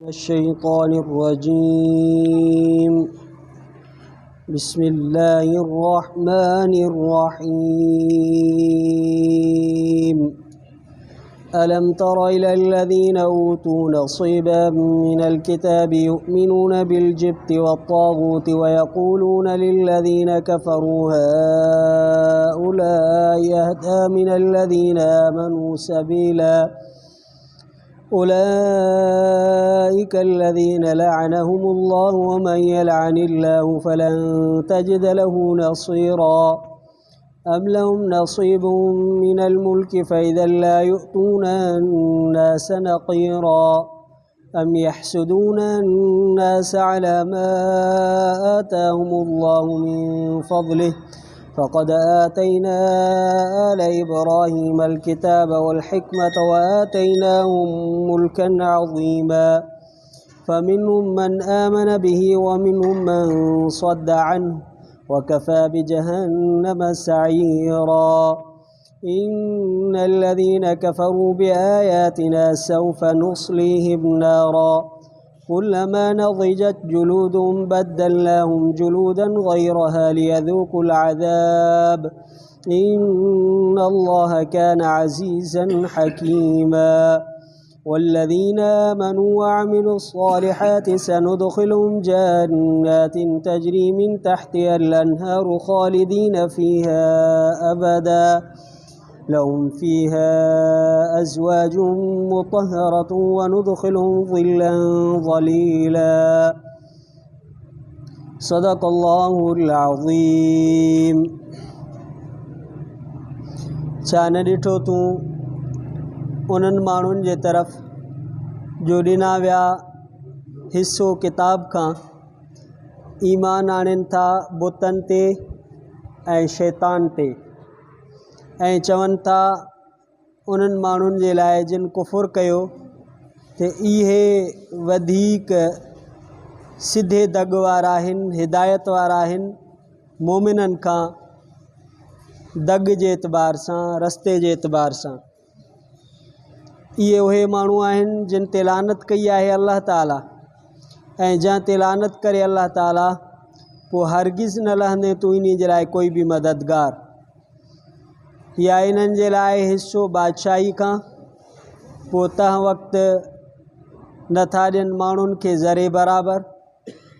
الشيطان بسم الله الرحمن الرحيم ألم تر إلى الذين أوتوا نصيبا من الكتاب يؤمنون بالجبت والطاغوت ويقولون للذين كفروا هؤلاء أهدى من الذين آمنوا سبيلا أولئك الذين لعنهم الله ومن يلعن الله فلن تجد له نصيرا أم لهم نصيب من الملك فإذا لا يؤتون الناس نقيرا أم يحسدون الناس على ما آتاهم الله من فضله فقد آتينا آل إبراهيم الكتاب والحكمة وآتيناهم ملكا عظيما فمنهم من آمن به ومنهم من صد عنه وكفى بجهنم سعيرا إن الذين كفروا بآياتنا سوف نصليهم نارا كلما نضجت جلودهم بدلناهم جلودا غيرها ليذوقوا العذاب إن الله كان عزيزا حكيما والذين آمنوا وعملوا الصالحات سندخلهم جنات تجري من تحتها الأنهار خالدين فيها أبدا لهم فيها أزواج مطهرة وندخلهم ظلا ظليلا صدق الله العظيم छा न ॾिठो तूं उन्हनि माण्हुनि जे तरफ़ जो ॾिना विया हिसो किताब खां ईमान आणनि था बुतनि ते ऐं शैतान ते ऐं चवनि था उन्हनि माण्हुनि जे लाइ जिन कुफ़ुर कयो त इहे वधीक सिधे दग वारा आहिनि हिदायत वारा आहिनि मोमिननि खां दग जे एतबार सां रस्ते जे एतबार सां इहे उहे माण्हू आहिनि जिन ते लानत कई आहे अल्लाह ताला ऐं जंहिं ते लानत करे अल्लाह ताला पोइ हरगिज़ न लहंदे तूं इन जे लाइ कोई बि मददगार या इन्हनि जे लाइ हिसो बादशाही खां पोइ तंहिं वक़्तु नथा ॾियनि माण्हुनि खे ज़रे बराबरि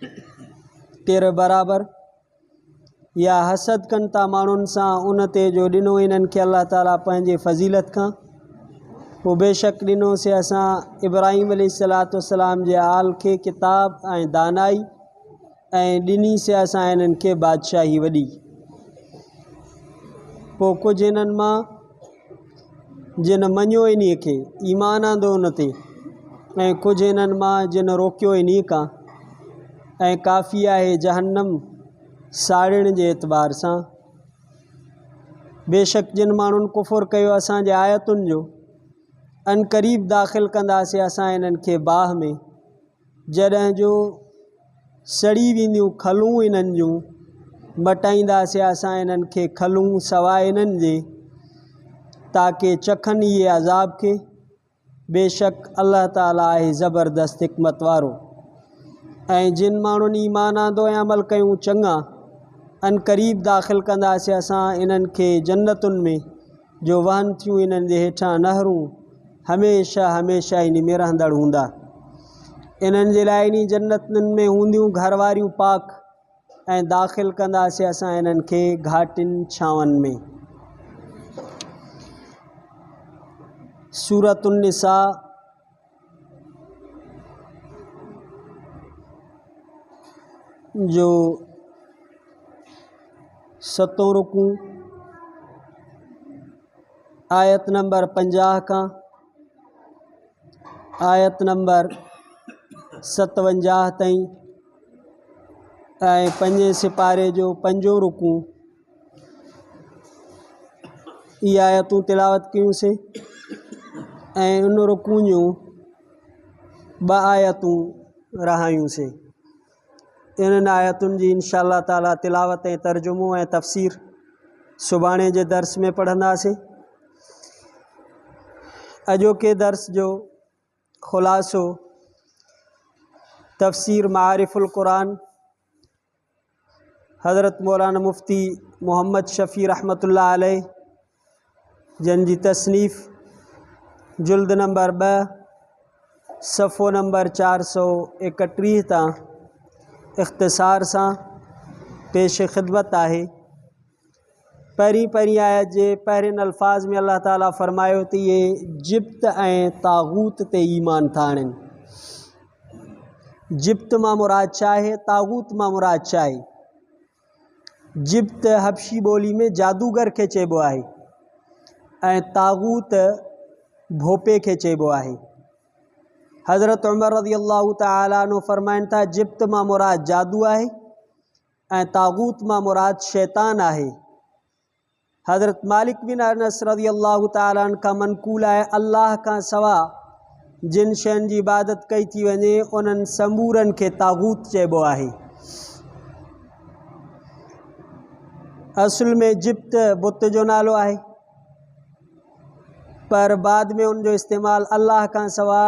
तिर बराबरि या हसद कनि था माण्हुनि सां उन ते जो ॾिनो इन्हनि खे अल्लाह ताला पंहिंजे फ़ज़ीलत खां पोइ बेशक ॾिनोसीं असां इब्राहिम अलैहिस्सलाम जे आल खे किताब ऐं दानाई ऐं ॾिनीसीं असां इन्हनि खे बादशाही वॾी पोइ कुझु इन्हनि मां जिन मञियो इन खे ईमान आंदो उन ते ऐं कुझु इन्हनि मां जिन रोकियो इन खां ऐं काफ़ी आहे जहन्नम साड़िण जे एतबार सां बेशक जिन माण्हुनि कुफ़ुर कयो असांजे आयतुनि जो अन क़रीब दाख़िल कंदासीं असां इन्हनि खे बाह में जॾहिं जो सड़ी वेंदियूं खलूं इन्हनि जूं मटाईंदासीं असां इन्हनि खे खलूं सवाइ इन्हनि जे ताकी चखनि इहे अज़ाब खे बेशक अल्लाह ताला आहे ज़बरदस्त हिकमत वारो ऐं जिन माण्हुनि ईमान आंदो ऐं अमल कयूं चङा अन क़रीब दाख़िल कंदासीं असां इन्हनि खे जन्नतुनि में जो वहनि थियूं इन्हनि जे हेठां नहरूं हमेशह हमेशह इन में रहंदड़ हूंदा इन्हनि जे लाइ इन जन्नतुनि में हूंदियूं घरवारियूं पाक ऐं दाख़िल कंदासीं असां इन्हनि खे घाटियुनि छांवनि में सूरतुन निसा जो 7 रुकू आयत नंबर 50 खां आयत नंबर 57 ताईं ऐं 5 सिपारे जो 5 रुकू इहे आयतूं तिलावत कयूंसीं ऐं उन रुकू जूं 2 आयतूं रहायूंसीं इन्हनि आयतुनि जी इंशाअल्लाह ताला तिलावत ऐं तर्जुमो ऐं तफ़सीर सुभाणे जे दर्स में पढ़ंदासीं अॼोके दर्स जो ख़ुलासो तफ़सीर मारिफुल कुरान हज़रत मौलाना मुफ्ती मोहम्मद शफ़ी रहमतुल्लाह अलैह जन जी तसनीफ़ जुल्द नंबर 2 सफ़ो नंबर 431 तां इख़्तिसार सां पेश ख़िदमत आहे। पहिरीं आयत जे पहिरियन अल्फाज में अल्लाह ताला फ़रमायो त ये जिब्त ऐं तागूत ते ईमान था आणनि। जिब्त मां मुराद छा आहे, तागूत मां मुराद छा आहे? जिब्त हबशी ॿोली में जादूगर खे चइबो आहे ऐं तागूत भोपे खे चइबो आहे। हज़रत उमर रज़ियल्लाहु तआला अन्हु फ़रमाइनि था जिब्त मां मुराद जादू आहे ऐं तागूत मां मुराद शैतान आहे। हज़रत मालिक बिन अनस रज़ियल्लाहु तआला अन्हु खां मनक़ूल आहे अल्लाह खां सवा जिन शयुनि जी इबादत कई थी वञे उन्हनि समूरनि खे तागूत चइबो आहे। असुल में जिब्त बुत जो नालो आहे, पर बाद में उनजो इस्तेमाल अल्लाह खां सवा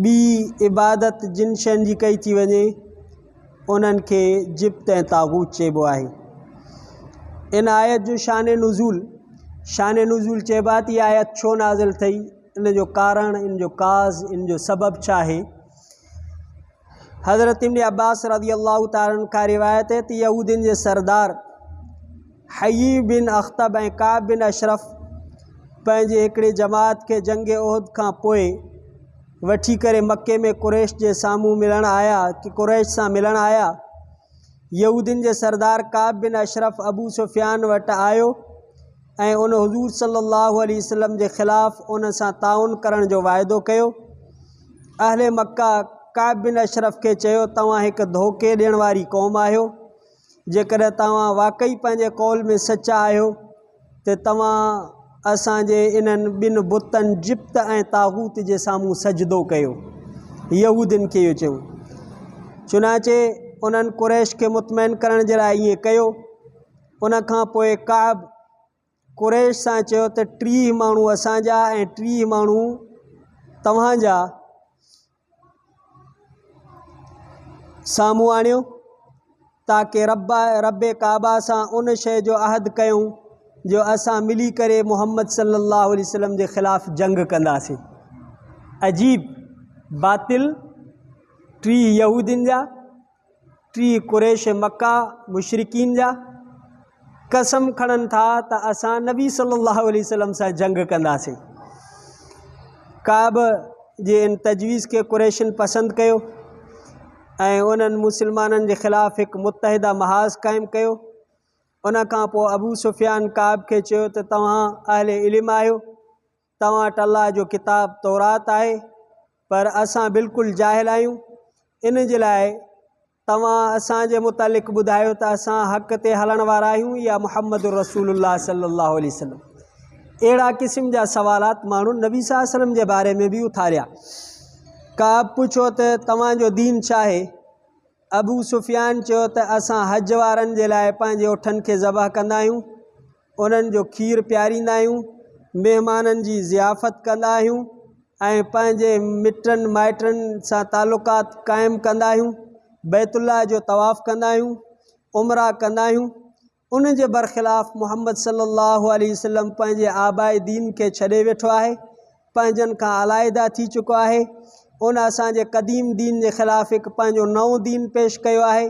ॿी इबादत जिन शयुनि जी कई थी वञे उन्हनि खे जिब्त ऐं तागूत चइबो आहे। इन आयत जो शान नुज़ूल चइबा त इहा आयत छो नाज़िल थई, इन जो कारण, इन जो काज़, इन जो सबब छा आहे। हज़रत इब्न अब्बास रज़ियल्लाहु तआला अन्हु खां रिवायत है त यहूदियुनि जे सरदार हयी बिन अख्तब ऐं काब बिन अशरफ पंहिंजे हिकिड़े जमात खे जंग उहद खां पोइ वठी करे मक्के में कुरैश जे साम्हूं मिलण आया कि कुरैश सां मिलण आया। यहूदियुनि जे सरदार काब बिन अशरफ अबू सुफ़ियान वटि आयो ऐं उन हुज़ूर सल्लल्लाहु अलैहि वसल्लम जे ख़िलाफ़ उन सां ताउन करण जो वाइदो कयो। अहले मक्का काब बिन अशरफ खे चयो तव्हां हिकु धोखे ॾियण वारी क़ौम आहियो, जेकॾहिं तव्हां वाक़ई पंहिंजे कौल में सचा आहियो त तव्हां असांजे इन्हनि ॿिनि बुतनि जिब्त ऐं तागूत जे साम्हूं सजदो कयो। यहूदियुनि खे इहो चयूं। चुनाचे उन्हनि कुरैश खे मुतमइन करण जे लाइ ईअं कयो। उन खां पोइ काब कुरैश सां चयो त 30 माण्हू असांजा ऐं 30 माण्हू तव्हांजा साम्हूं आणियो ताकि रब्बे काबा सां उन शइ जो अहद कयूं जो असां मिली करे मोहम्मद सल्लल्लाहु अलैहि वसल्लम जे ख़िलाफ़ जंग कंदासीं। अजीब बातिल 3 यहूदियुनि जा, 3 कुरैश मक्का मुशरिकीन जा कसम खणनि था त असां नबी सल्लल्लाहु अलैहि वसल्लम सां जंग कंदासीं। काब जे इन तजवीज़ खे कुरैशन पसंदि कयो ऐं उन्हनि मुसलमाननि जे ख़िलाफ़ हिकु मुतहिदा महाज़ क़ाइमु कयो। उन खां पोइ अबू सुफ़ियान काब खे चयो त तव्हां अहले इल्म आहियो, तव्हां वटि अल्लाह जो किताब तौरात आहे, पर असां बिल्कुलु जाहिल आहियूं। इन जे लाइ तव्हां असांजे मुतालिक़ ॿुधायो त असां हक़ ते हलण वारा आहियूं या मुहम्मद रसूलुल्लाह सल्लल्लाहु अलैहि वसल्लम। अहिड़ा क़िस्म जा सवालात माण्हू नबी सल्लल्लाहु अलैहि वसल्लम जे बारे में बि उथारिया। काब पुछो त तव्हांजो दीन छा आहे? अबू सुफ़ियान चयो त असां हज वारनि जे लाइ पंहिंजे उठनि खे ज़बह कंदा आहियूं, उन्हनि जो खीर पियारींदा आहियूं, महिमाननि जी ज़ियाफ़त कंदा आहियूं ऐं पंहिंजे मिटनि माइटनि सां तालुकात क़ाइमु कंदा आहियूं, बैतुल्लाह जो तवाफ़ कंदा आहियूं, उमरा कंदा आहियूं। उन जे बरख़िलाफ़ मोहम्मद सल्लल्लाहु अलैहि वसल्लम पंहिंजे आबाए दीन खे छॾे वेठो आहे, पंहिंजनि खां अलाइदा थी चुको आहे। उन असांजे क़दीम दीन जे ख़िलाफ़ हिकु पंहिंजो नओं दीन पेश कयो आहे।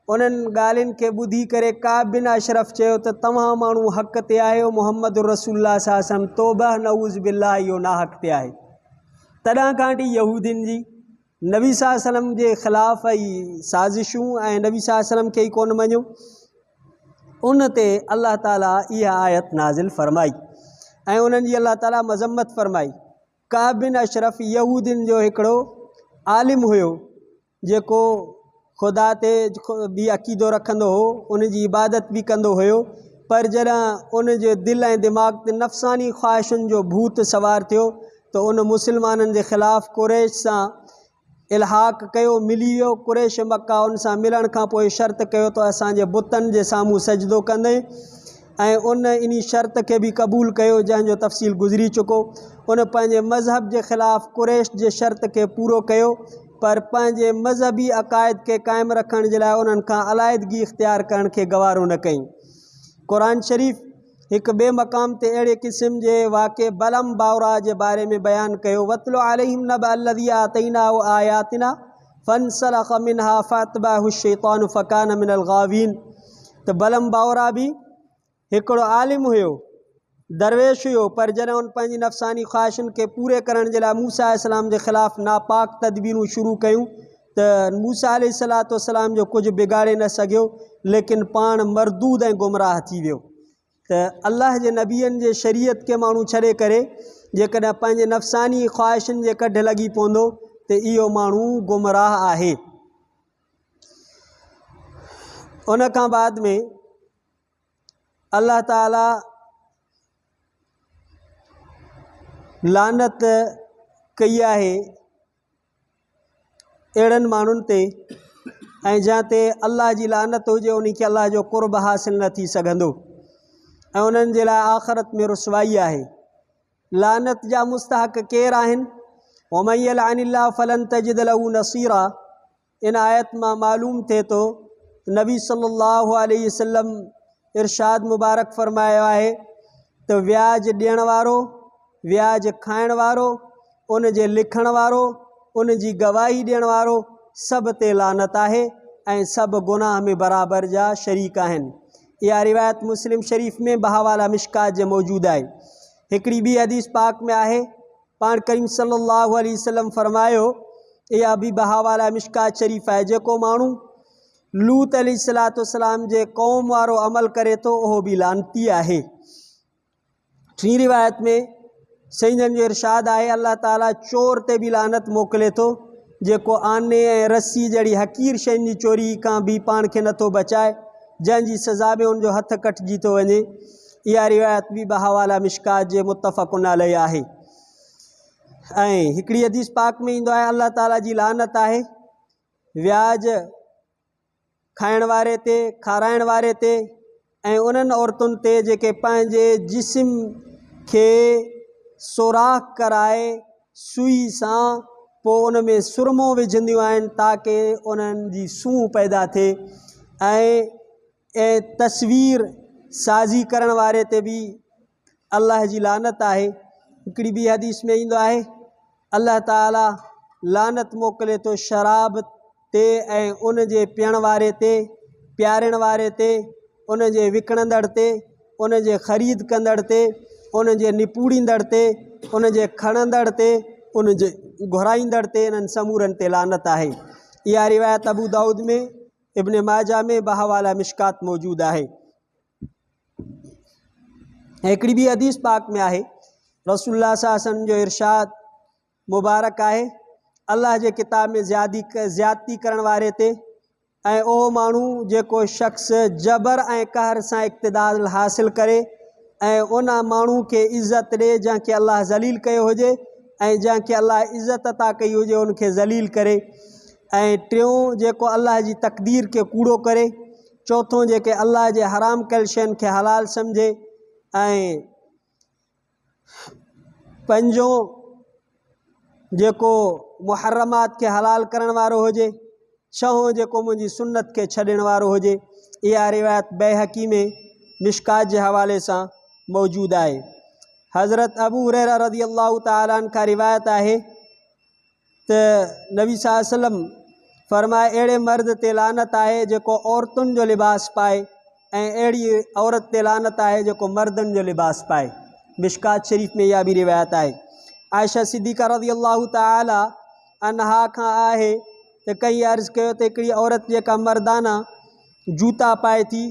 उन्हनि ॻाल्हियुनि खे ॿुधी करे काब बिन अशरफ चयो त तव्हां माण्हू हक़ ते आहियो, मोहम्मद रसूलुल्लाह सल्लल्लाहु अलैहि वसल्लम तौबह नऊज़ बिल्लाह इहो नाहक़ ते आहे। तॾहिं खां वठी यहूदियुनि जी नबी सल्लल्लाहु अलैहि वसल्लम जे ख़िलाफ़ ई साज़िशूं ऐं नबी सल्लल्लाहु अलैहि वसल्लम खे ई कोन मञियो। उन ते अल्लाह ताला इहा आयत नाज़िल फ़रमाई ऐं उन्हनि जी अल्लाह ताला मज़म्मत फ़रमाई। काब बिन अशरफ यहूदियुनि जो हिकिड़ो आलिम हुयो जेको ख़ुदा ते बि अक़ीदो रखंदो हो, उन जी इबादत बि कंदो हुयो, पर जॾहिं उन जे दिलि ऐं दिमाग़ ते नफ़सानी ख़्वाहिशुनि जो भूत सवार थियो त उन मुसलमाननि जे ख़िलाफ़ कुरैश सां इल्हाक़ कयो, मिली वियो। कुरैश मक्का उन सां मिलण खां पोइ शर्त कयो त असांजे बुतनि जे साम्हूं सजदो कंदे ऐं उन इन शर्त खे बि क़बूल कयो जंहिंजो तफ़सील गुज़री चुको। उन पंहिंजे मज़हब जे ख़िलाफ़ कुरैश जे शर्त खे पूरो कयो पर पंहिंजे मज़हबी अक़ाइद के क़ाइमु रखण जे लाइ उन्हनि खां अलाइदगी इख़्तियार करण खे गवारो न कई। क़ुरान शरीफ़ हिक ॿिए मक़ाम ते अहिड़े क़िस्म जे वाक़े बलम बावरा जे बारे में बयानु कयो, वतलो अलैहिम नबअ अल्लज़ी आतैनाहु आयातिना फंसलख़ मिनहा फअतबअहु शैतानु फ़कान मिनल गावीन। त बलम बावरा बि हिकिड़ो आलिम हुयो, दरवेश हुयो, पर जॾहिं उन पंहिंजी नफ़सानी ख़्वाहिशुनि खे पूरे करण जे लाइ मूसा अलैहिस्सलाम जे ख़िलाफ़ु नापाक तदबीरूं शुरू कयूं त मूसा अलैहिस्सलाम जो कुझु बिगाड़े न सघियो, लेकिन पाण मरदूद ऐं गुमराह थी वियो। त अल्लाह जे नबियनि जे शरीयत खे माण्हू छॾे करे जेकॾहिं पंहिंजे नफ़सानी ख़्वाहिशुनि जे कढ लॻी पवंदो त इहो माण्हू गुमराह आहे। उन खां बाद में अल्लाह ताला लानत कई आहे अहिड़नि माण्हुनि ते ऐं जंहिं ते अल्लाह जी लानत हुजे उन खे अल्लाह जो क़ुर्ब हासिल न थी सघंदो ऐं उन्हनि जे लाइ आख़िरत में रुसवाई आहे। लानत जा मुस्तहक़ केरु आहिनि? वमन यलअनिल्लाहु फलन तजिद लहू नसीरा। इन आयत मां मालूम थिए थो नबी सल्लल्लाहु अलैहि वसल्लम इरशाद मुबारक फ़रमायो आहे त व्याज ॾियण वारो, व्याज खाइण वारो, उन जे लिखण वारो, उन जी गवाही ॾियण वारो, सभ ते लानत आहे ऐं सभु गुनाह में बराबर जा शरीक आहिनि। इहा रिवायत मुस्लिम शरीफ़ में बहावाला मिशकात जे मौजूदु आहे। हिकिड़ी ॿी हदीस पाक में आहे, पाण करीम सल्लल्लाहु अलैहि वसल्लम फ़रमायो, इहा बि बहावाला मिशकात शरीफ़ आहे, जेको माण्हू लूत अलैहिस्सलाम जे क़ौम वारो अमल करे थो उहो बि लानती आहे। टी रिवायत में सईदनि जो इरशाद आहे, अल्लाह ताला चोर ते बि लानत मोकिले थो, जेको आने ऐं रस्सी जहिड़ी हक़ीर शयुनि जी चोरी खां बि पाण खे नथो बचाए, जंहिंजी सज़ा में उनजो हथ कटिजी थो वञे। इहा रिवायत बि बहावाला मिशकात जे मुत्तफ़क़ुन अलैहि आहे। ऐं हिकिड़ी हदीस पाक में ईंदो आहे, अल्लाह ताला जी लानत आहे व्याज खाइण वारे ते, खाराइण वारे ते ऐं उन्हनि औरतुनि ते जेके पंहिंजे जिस्म खे सोराख़ कराए सुई सां पोइ उन में सुरमो विझंदियूं आहिनि ताकी उन्हनि जी सूंहुं पैदा थिए। ऐं तस्वीर साज़ी करण वारे ते बि अल्लाह जी लानत आहे। हिकिड़ी ॿी हदीस में ईंदो आहे, अल्लाह ताला लानत मोकिले थो शराब ते ऐं उन जे पीअण वारे ते, प्यारण वारे ते, उन जे विकिणंदड़ ते, उन जे ख़रीद कंदड़ ते, उन जे निपूड़ींदड़ ते, उन जे खणंदड़ ते, उन जे घुराईंदड़ ते, इन्हनि समूरनि ते लानत आहे। इहा रिवायत अबू दाऊद में, इब्न माजा में बहावाला मिशकात मौजूदु आहे। हिकिड़ी ॿी हदीस पाक में आहे, रसूलुल्लाह सल्लल्लाहु अलैहि वसल्लम जो इरशाद मुबारक आहे, अल्लाह जे किताब में ज़्यादती करण वारे ते ऐं उहो माण्हू जेको शख़्स जबर ऐं कहर सां इक़्तिदार हासिल करे ऐं उन माण्हू खे इज़त ॾिए जंहिंखे अल्लाह ज़लील कयो हुजे ऐं जंहिंखे अल्लाह इज़त अता कई हुजे उनखे ज़लील करे, ऐं टियों जेको अल्लाह जी तक़दीर खे कूड़ो करे, चौथों जेके अल्लाह जे हराम कयल शयुनि खे हलाल सम्झे, ऐं पंजों जेको मुहर्रमात खे हलाल करण वारो हुजे, छहों जेको मुंहिंजी सुन्नत खे छॾण वारो हुजे। इहा रिवायत बैहक़ी में मिशकात जे हवाले सां मौजूदु आहे। हज़रत अबू हुरैरा रज़ियल्लाहु तआला अन्हु खां रिवायत आहे त नबी सल्लल्लाहु अलैहि वसल्लम फरमाए, अहिड़े मर्द ते लानत आहे जेको औरतुनि जो लिबास पाए ऐं अहिड़ी औरत ते लानत आहे जेको मर्दनि जो लिबास पाए। मिशकात शरीफ़ में इहा बि रिवायत आहे। आयशा सिद्दीक़ा रज़ियल्लाहु तआला अन्हा खां आहे त कई अर्ज़ु कयो त हिकिड़ी औरत जेका मर्दाना जूता पाए थी,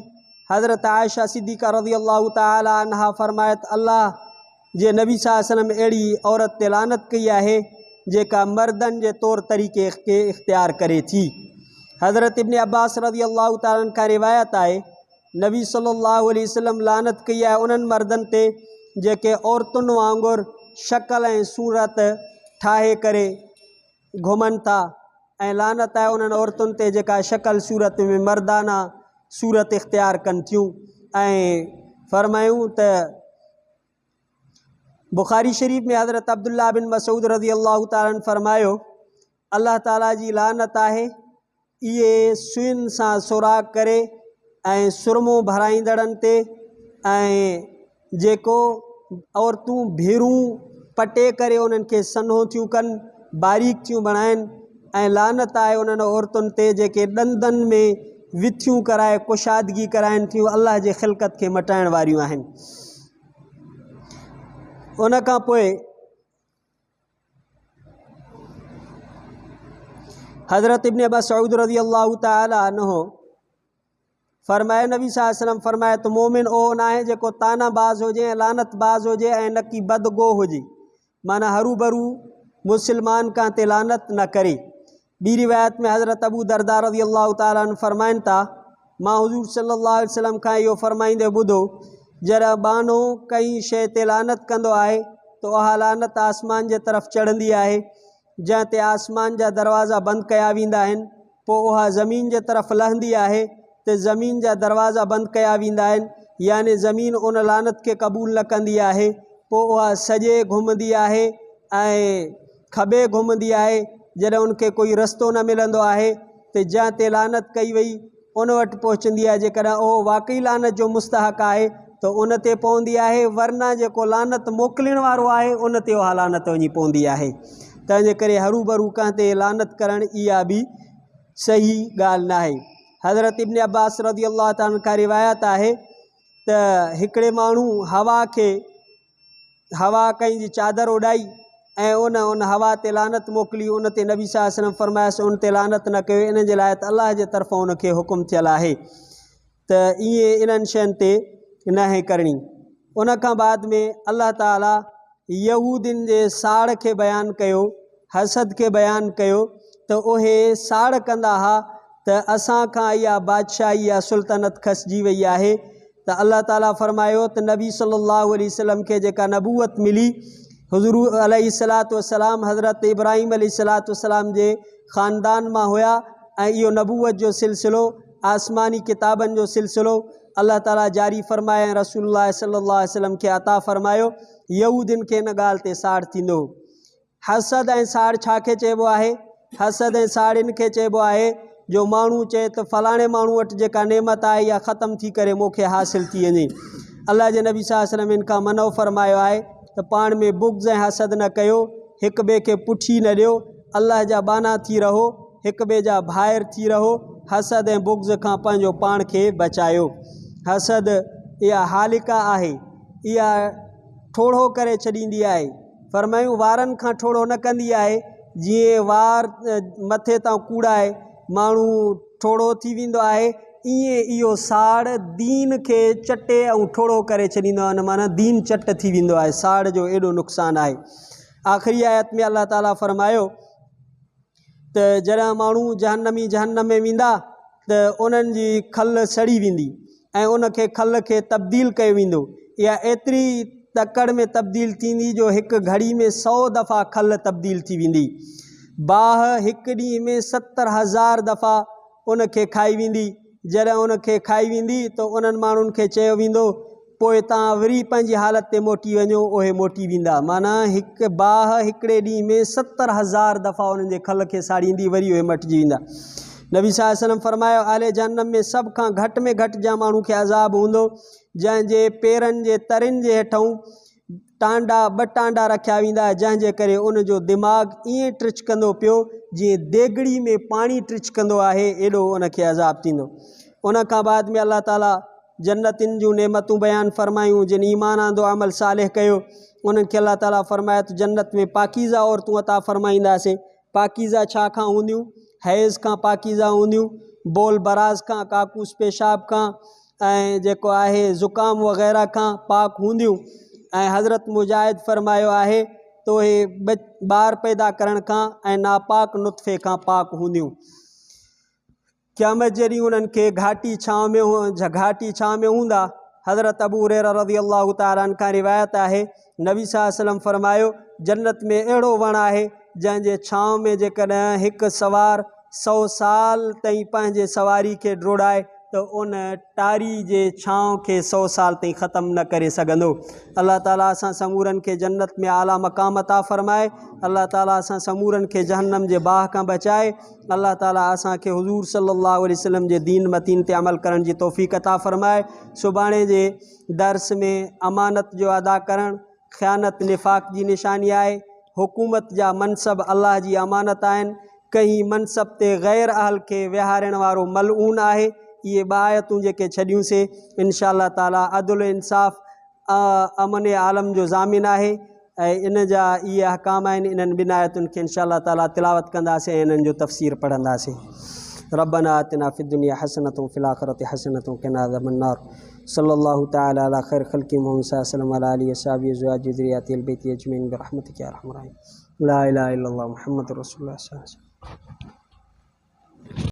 हज़रत आयशा सिद्दीक़ा रज़ियल्लाहु तआला अन्हा फरमायत, अल्लाह जे नबी सल्लल्लाहु अलैहि वसल्लम अहिड़ी औरत ते लानत कई आहे जेका मर्दनि जे तौर तरीक़े खे इख़्तियार करे थी। हज़रत इब्न अब्बास रज़ियल्लाहु तआला अन्हु खां रिवायत आहे, नबी सल्लल्लाहु अलैहि वसल्लम लानत कई आहे उन्हनि मर्दनि ते जेके औरतुनि वांगुरु शक्ल ऐं सूरत ठाहे करे घुमनि था, ऐं लानत आहे उन्हनि औरतुनि ते जेका शक्ल सूरत में मर्दाना सूरत इख़्तियार कनि थियूं। ऐं फरमायूं त बुखारी शरीफ़ में हज़रत अब्दुल्ला बिन मसूद रज़ियल्लाहु तआला अन्हु फरमायो अल्लाह ताला जी लानत आहे। इहे सुयुनि सां सुराग करे ऐं सुरमो भराईंदड़नि ते ऐं जेको औरतूं भीरूं पटे करे उन्हनि खे सन्हो थियूं कनि, बारीक थियूं बणाइनि। ऐं लानत आहे उन्हनि औरतुनि ते जेके ॾंदनि में विथियूं कराए कुशादगी कराइनि थियूं, अल्लाह जे ख़िलक़त खे मटाइण वारियूं आहिनि। उन खां पोइ हज़रत इब्न मसऊद रज़ी अल्लाह तआला अन्हु फरमाए, नबी सल्लल्लाहु अलैहि वसल्लम फरमाए त मोमिन उहो न आहे जेको तानाबाज़ हुजे ऐं लानतबाज़ हुजे ऐं न की बदगो हुजे, माना हरू भरू मुसलमान खां ते लानत न करे। ॿी रिवायत में हज़रत अबू दरदा रज़ी अल्लाह तआला अन्हु फरमाइनि था, मां हुज़ूर सल्लल्लाहु अलैहि वसल्लम खां इहो फरमाईंदे ॿुधो, जॾहिं बानो कंहिं शइ ते लानत कंदो आहे त उहा लानत आसमान जे तरफ़ चढ़ंदी आहे, जंहिं ते आसमान जा दरवाज़ा बंदि कया वेंदा आहिनि। पोइ उहा ज़मीन जे तरफ़ लहंदी आहे त ज़मीन जा दरवाज़ा बंदि कया वेंदा आहिनि, यानी ज़मीन उन लानत खे क़बूल न कंदी आहे। पोइ उहा सॼे घुमंदी आहे ऐं खॿे घुमंदी आहे, जॾहिं उनखे कोई रस्तो न मिलंदो आहे त जंहिं ते लानत कई वई उन वटि पहुचंदी आहे। जेकॾहिं उहो वाक़ई लानत जो मुस्तहक़ आहे त उन ते पवंदी आहे, वरना जेको लानत मोकिलण वारो आहे उन ते उहा लानत वञी पवंदी आहे। तंहिंजे करे हरू भरू कंहिं ते लानत करणु इहा बि सही ॻाल्हि न आहे। हज़रत इब्न अब्बास रज़ी अल्लाह ताला खां रिवायत आहे त हिकिड़े माण्हू हवा कंहिंजी चादर उॾाई ऐं उन हवा ते लानत मोकिली। उन ते नबी सल्लल्लाहु अलैहि वसल्लम फरमायसि उन ते लानत न कयो, इन जे लाइ त अल्लाह जे तरफ़ां उनखे हुकुम थियल आहे त ईअं इन्हनि शयुनि ते न आहे करणी। उन खां बाद में अल्लाह ताला यहूदियुनि जे साड़ खे बयानु कयो, हसद खे बयानु कयो त उहे साड़ कंदा हुआ त असां खां इहा बादशाही या सुल्तनत खसिजी वई आहे। त अल्लाह ताला फरमायो त नबी सल्लल्लाहु अलैहि वसल्लम खे जेका नबूवत मिली, हुज़ूर अलैहिस्सलातु वस्सलाम हज़रत इब्राहीम अलैहिस्सलातु वस्सलाम जे ख़ानदान मां हुया ऐं इहो नबूवत जो सिलसिलो, आसमानी किताबनि जो सिलसिलो अल्लाह ताला जारी फ़रमाए ऐं रसूलुल्लाह सल्लल्लाहु अलैहि वसल्लम खे अता फ़रमायो। यहूदियुनि खे इन ॻाल्हि ते साड़ थींदो। हसद ऐं साड़ छा खे चइबो आहे? हसद ऐं साड़ इन खे चइबो आहे जो माण्हू चए त फलाणे माण्हू वटि जेका नेमत आहे इहा ख़तमु थी करे मूंखे हासिलु थी वञे। अल्लाह जे नबी सल्लल्लाहु अलैहि वसल्लम इन खां मनो फ़रमायो आहे त पाण में बुग़्ज़ ऐं हसद न कयो, हिक ॿिए खे पुठी न ॾियो, अल्लाह जा बाना थी रहो, हिक ॿिए जा भाइर थी रहो, हसद ऐं बुग़्ज़ खां पंहिंजो पाण खे बचायो। हसद इहा हालिका आहे, इहा ठोड़ो करे छॾींदी आहे। फरमायूं वारनि खां ठोड़ो न कंदी आहे, जीअं वार मथे तां कूड़ाए माण्हू ठोड़ो थी वेंदो आहे, ईअं इहो साड़ दीन खे चटे ऐं ठोड़ो करे छॾींदो आहे, माना दीन चट थी वेंदो आहे। साड़ जो एॾो नुक़सानु आहे। आख़िरी आयत में अल्लाह ताला फरमायो त जॾहिं माण्हू जहन्नम में वेंदा त उन्हनि जी खल सड़ी वेंदी ऐं उनखे खल खे तब्दील कयो वेंदो। इहा एतिरी तकड़ में तब्दील थींदी जो हिकु घड़ी में 100 दफ़ा खल तब्दील थी वेंदी। बाह हिकु ॾींहं में 70,000 दफ़ा उनखे खाई वेंदी। जॾहिं उनखे खाई वेंदी त उन्हनि माण्हुनि खे चयो वेंदो पोइ तव्हां वरी पंहिंजी हालत ते मोटी वञो, उहे मोटी वेंदा। माना हिकु बाह हिकिड़े ॾींहं में 70,000 दफ़ा उन्हनि जे खल खे साड़ींदी, वरी उहे मटिजी वेंदा। नबी सल्लल्लाहु अलैहि वसल्लम फरमायो आले जहन्नम में सभ खां घटि में घटि जा माण्हू खे अज़ाब हूंदो, जंहिंजे पेरनि जे तरियुनि जे हेठां ॿ टांडा रखिया वेंदा, जंहिंजे करे उनजो दिमाग़ ईअं ट्रिच कंदो पियो जीअं देगड़ी में पाणी ट्रिच कंदो आहे, एॾो उनखे अज़ाब थींदो। उन खां बाद में अल्लाह ताला जन्नतियुनि जूं नेमतूं बयानु फ़रमायूं। जिन ईमान आंदो अमल सालिह कयो उन्हनि खे अल्लाह ताला फरमाए त जन्नत में पाकीज़ा औरतूं अता फ़रमाईंदासीं। पाकीज़ा छा खां हूंदियूं? हैज़ खां पाकीज़ा हूंदियूं, बोल बराज़ खां, काकूस पेशाब खां ऐं जेको आहे ज़ुकाम वग़ैरह खां पाक हूंदियूं। ऐं हज़रत मुजाहिद फरमायो आहे तो हे ॿार पैदा करण खां ऐं नापाक नुतफ़े खां पाक हूंदियूं। क़यामत जे ॾींहुं उन्हनि खे घाटी छांव में हूंदा। हज़रत अबू हुरैरा रज़ियल्लाहु तआला अन्हु खां रिवायत आहे, नबी सल्लल्लाहु अलैहि वसल्लम फरमायो जन्नत में अहिड़ो वणु आहे जंहिंजे छांव में जेकॾहिं हिकु सवार 100 साल ताईं पंहिंजे सवारी खे ड्रोड़ाए तो उन टारी जे छांव के 100 साल ताईं ख़त्म न करे सघंदो। अल्लाह ताला असां समूरनि खे जन्नत में आला मक़ाम अता फ़रमाए। अल्लाह ताला असां समूरनि खे जहन्नम जे बाह खां बचाए। अल्लाह ताला असांखे हुज़ूर सल्लल्लाहु अलैहि वसल्लम जे दीन मतीन ते अमल करण जी तौफ़ीक़ अता फ़रमाए। सुभाणे जे दर्स में अमानत जो अदा करणु ख़यानत निफ़ाक़ जी निशानी आहे। हुकूमत जा मनसब अल्लाह जी अमानत आहिनि। कहीं मनसब ते ग़ैर अहल के विहारण वारो मलऊन आहे। ये बायतूं जेके छॾियूंसीं इंशाअल्लाह ताला अदल इंसाफ़ अमन आलम जो ज़ामिन आहे ऐं इन जा इहे अहकाम आहिनि। इन्हनि ॿिनि आयतुनि खे इंशाअल्लाह ताला तिलावत कंदासीं ऐं इन्हनि जो तफ़सीर पढ़ंदासीं। रब्बना आतिना फ़िद दुनिया हसनतुम फ़िल आख़िरति हसनतुम क़िना अज़ाबन्नार। सल्लल्लाहु तआला अला खैर ख़ल्क़ि मुहम्मद सल्लल्लाहु अलैहि वसल्लम व अला आलिहि व अस्हाबिहि व ज़ुर्रिय्यतिहि ज़ुर्रिय्यतिल बैति अजमईन बिरहमतिका या अरहमर राहिमीन। ला इलाहा इल्लल्लाह मुहम्मदुर रसूलुल्लाह सल्लल्लाहु अलैहि वसल्लम।